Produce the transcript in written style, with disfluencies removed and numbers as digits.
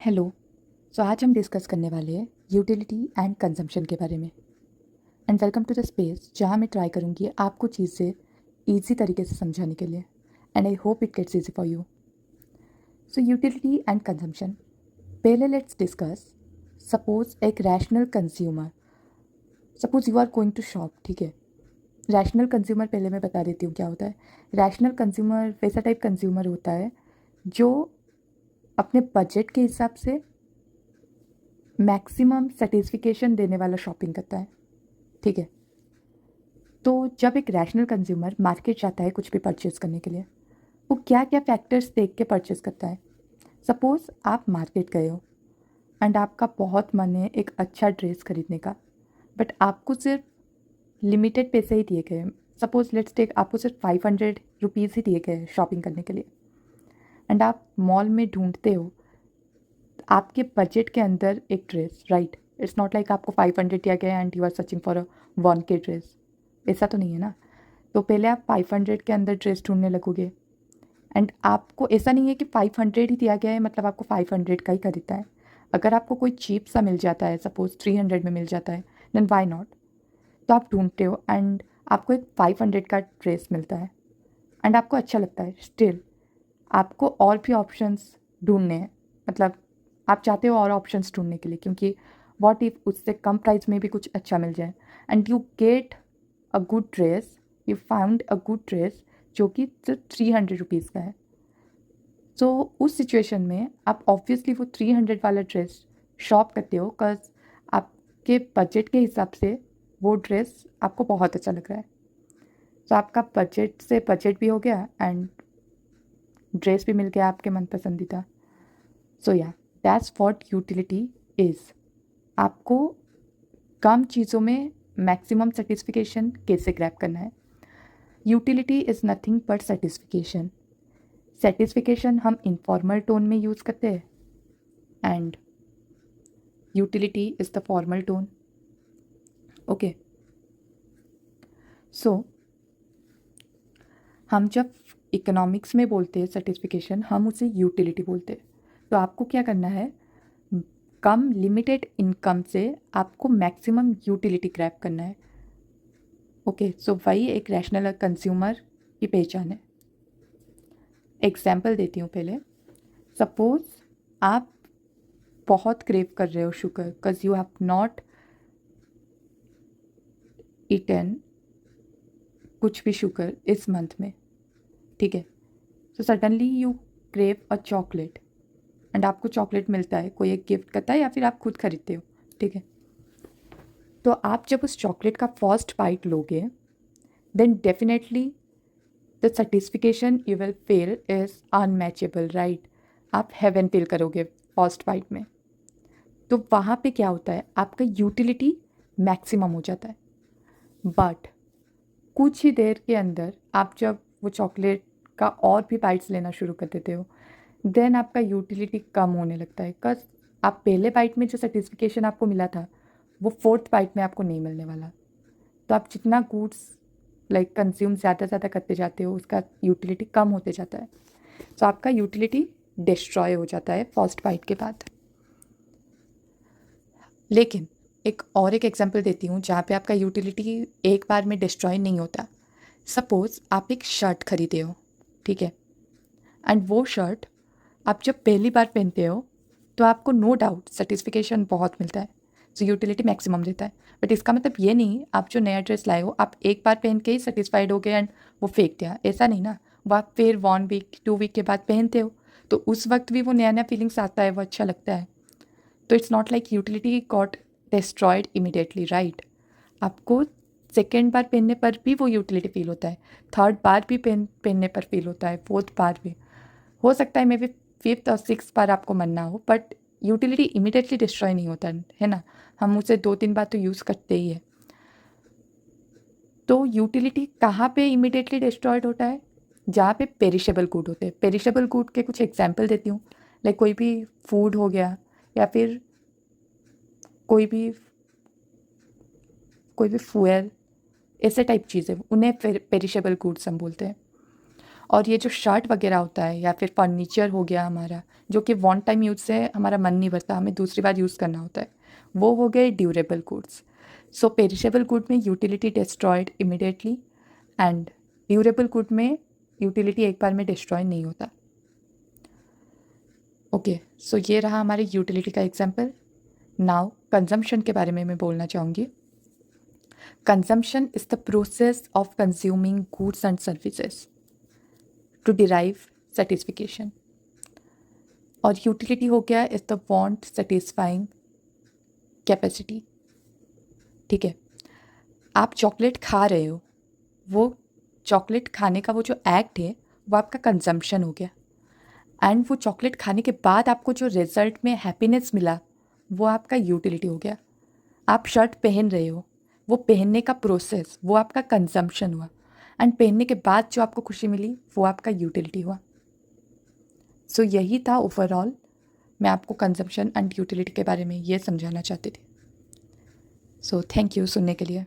Hello. आज हम discuss करने वाले हैं यूटिलिटी एंड कंजम्पशन के बारे में। And welcome to the space जहाँ मैं ट्राई करूँगी आपको चीज़ से ईजी तरीके से समझाने के लिए। And I hope it gets easy for you. Utility and consumption, पहले लेट्स डिस्कस। सपोज एक rational consumer, suppose you are going to shop, ठीक है। रैशनल कंज्यूमर पहले मैं बता देती हूँ क्या होता है। रैशनल कंज्यूमर वैसा टाइप कंज्यूमर होता है जो अपने बजट के हिसाब से मैक्सिमम सेटिस्फिकेशन देने वाला शॉपिंग करता है, ठीक है। तो जब एक रैशनल कंज्यूमर मार्केट जाता है कुछ भी परचेज करने के लिए, वो क्या क्या फैक्टर्स देख के परचेज करता है। सपोज आप मार्केट गए हो एंड आपका बहुत मन है एक अच्छा ड्रेस खरीदने का, बट आपको सिर्फ लिमिटेड पैसे ही दिए गए हैं। सपोज लेट्स टेक, आपको सिर्फ 500 रुपीज़ ही दिए गए हैं शॉपिंग करने के लिए, एंड आप मॉल में ढूंढते हो आपके बजट के अंदर एक dress, right. It's not like आपको 500 दिया गया and you are searching for a 1K dress, ऐसा तो नहीं है ना। तो पहले आप 500 के अंदर ड्रेस ढूंढने लगोगे, एंड आपको ऐसा नहीं है कि 500 ही दिया गया है मतलब आपको 500 का ही खरीदना है। अगर आपको कोई चीप सा मिल जाता है, सपोज 300 में मिल जाता है, देन वाई नॉट। तो आप ढूंढते हो एंड आपको एक 500 का ड्रेस मिलता है एंड आपको अच्छा लगता है। स्टिल आपको और भी ऑप्शंस ढूंढने हैं, मतलब आप चाहते हो और ऑप्शंस ढूंढने के लिए, क्योंकि व्हाट इफ उससे कम प्राइस में भी कुछ अच्छा मिल जाए and you get a good dress, you found a good dress जो कि सिर्फ 300 रुपीज़ का है। सो उस सिचुएशन में आप ऑब्वियसली वो 300 वाला ड्रेस शॉप करते हो, बिकॉज आपके बजट के हिसाब से वो ड्रेस आपको बहुत अच्छा लग रहा है। तो आपका बजट से बजट भी हो गया एंड ड्रेस भी मिल गया आपके मन पसंदीदा। सो या, दैट्स व्हाट यूटिलिटी इज़। आपको कम चीज़ों में मैक्सिमम सेटिस्फिकेशन कैसे ग्रैब करना है। Utility is nothing but satisfaction. Satisfaction हम इनफॉर्मल टोन में यूज़ करते हैं and utility is the formal tone. Okay, so हम जब इकोनॉमिक्स में बोलते हैं सेटिस्फिकेशन, हम उसे यूटिलिटी बोलते हैं। तो आपको क्या करना है, कम लिमिटेड इनकम से आपको मैक्सिमम यूटिलिटी ग्रैब करना है। ओके, सो वही एक रैशनल कंज्यूमर की पहचान है। एग्जाम्पल देती हूँ पहले। सपोज आप बहुत क्रेव कर रहे हो sugar, because you have not eaten कुछ भी शुगर इस मंथ में, ठीक है। So suddenly you crave a chocolate and आपको चॉकलेट मिलता है, कोई एक गिफ्ट करता है या फिर आप खुद खरीदते हो, ठीक है। तो आप जब उस चॉकलेट का फर्स्ट बाइट लोगे, then definitely the satisfaction you will feel is unmatchable, right. आप हेवन फील करोगे फर्स्ट बाइट में। तो वहाँ पे क्या होता है, आपका यूटिलिटी मैक्सिमम हो जाता है। बट कुछ ही देर के अंदर आप जब वो चॉकलेट का और भी बाइट्स लेना शुरू कर देते हो, देन आपका यूटिलिटी कम होने लगता है, बिकॉज आप पहले बाइट में जो सेटिस्फिकेशन आपको मिला था वो फोर्थ बाइट में आपको नहीं मिलने वाला। तो आप जितना गुड्स लाइक कंज्यूम ज़्यादा करते जाते हो, उसका यूटिलिटी कम होते जाता है। तो आपका यूटिलिटी डिस्ट्रॉय हो जाता है फर्स्ट बाइट के बाद। लेकिन एक एग्जांपल देती हूँ जहाँ पे आपका यूटिलिटी एक बार में डिस्ट्रॉय नहीं होता। सपोज आप एक शर्ट खरीदे हो, ठीक है, एंड वो शर्ट आप जब पहली बार पहनते हो तो आपको नो डाउट सेटिस्फिकेशन बहुत मिलता है, सो यूटिलिटी मैक्सिमम देता है। बट इसका मतलब ये नहीं आप जो नया ड्रेस लाए हो आप एक बार पहन के ही सेटिस्फाइड हो गए एंड वो फेंक दिया, ऐसा नहीं ना। वो आप फिर 1 वीक 2 वीक के बाद पहनते हो, तो उस वक्त भी वो नया नया फीलिंग्स आता है, वो अच्छा लगता है। तो it's not like utility got destroyed immediately, right. आपको सेकेंड बार पहनने पर भी वो यूटिलिटी फील होता है, थर्ड बार भी पहनने पर फील होता है, फोर्थ बार भी हो सकता है, मे बी फिफ्थ और सिक्स बार आपको मन ना हो, बट यूटिलिटी इमिडिएटली डिस्ट्रॉय नहीं होता है ना। हम उसे 2-3 बार तो यूज़ करते ही है। तो यूटिलिटी कहाँ पे इमिडिएटली डिस्ट्रॉयड होता है, जहाँ पे पेरिशेबल गुड होते हैं। पेरिशेबल गुड के कुछ एग्जाम्पल देती हूँ, लाइक कोई भी फूड हो गया या फिर कोई भी फ्यूल, ऐसे टाइप चीज़ें, उन्हें पेरिशेबल गुड्स हम बोलते हैं। और ये जो शर्ट वगैरह होता है या फिर फर्नीचर हो गया हमारा, जो कि वन टाइम यूज़ से हमारा मन नहीं भरता, हमें दूसरी बार यूज़ करना होता है, वो हो गए ड्यूरेबल गुड्स। सो पेरिशेबल गुड में utility destroyed immediately, and durable good में यूटिलिटी एक बार में डिस्ट्रॉय नहीं होता। ओके, सो ये रहा हमारे यूटिलिटी का एग्जाम्पल। नाउ कंजम्पशन के बारे में मैं बोलना चाहूँगी। Consumption is the process of consuming goods and services to derive satisfaction, और यूटिलिटी हो गया is the want satisfying capacity. ठीक है, आप चॉकलेट खा रहे हो, वो चॉकलेट खाने का वो जो एक्ट है वो आपका कंजम्पशन हो गया, एंड वो चॉकलेट खाने के बाद आपको जो रिजल्ट में हैप्पीनेस मिला वो आपका यूटिलिटी हो गया। आप शर्ट पहन रहे हो, वो पहनने का प्रोसेस वो आपका कंजम्पशन हुआ, एंड पहनने के बाद जो आपको खुशी मिली वो आपका यूटिलिटी हुआ। सो यही था ओवरऑल, मैं आपको कंजम्पशन एंड यूटिलिटी के बारे में ये समझाना चाहती थी। सो थैंक यू सुनने के लिए।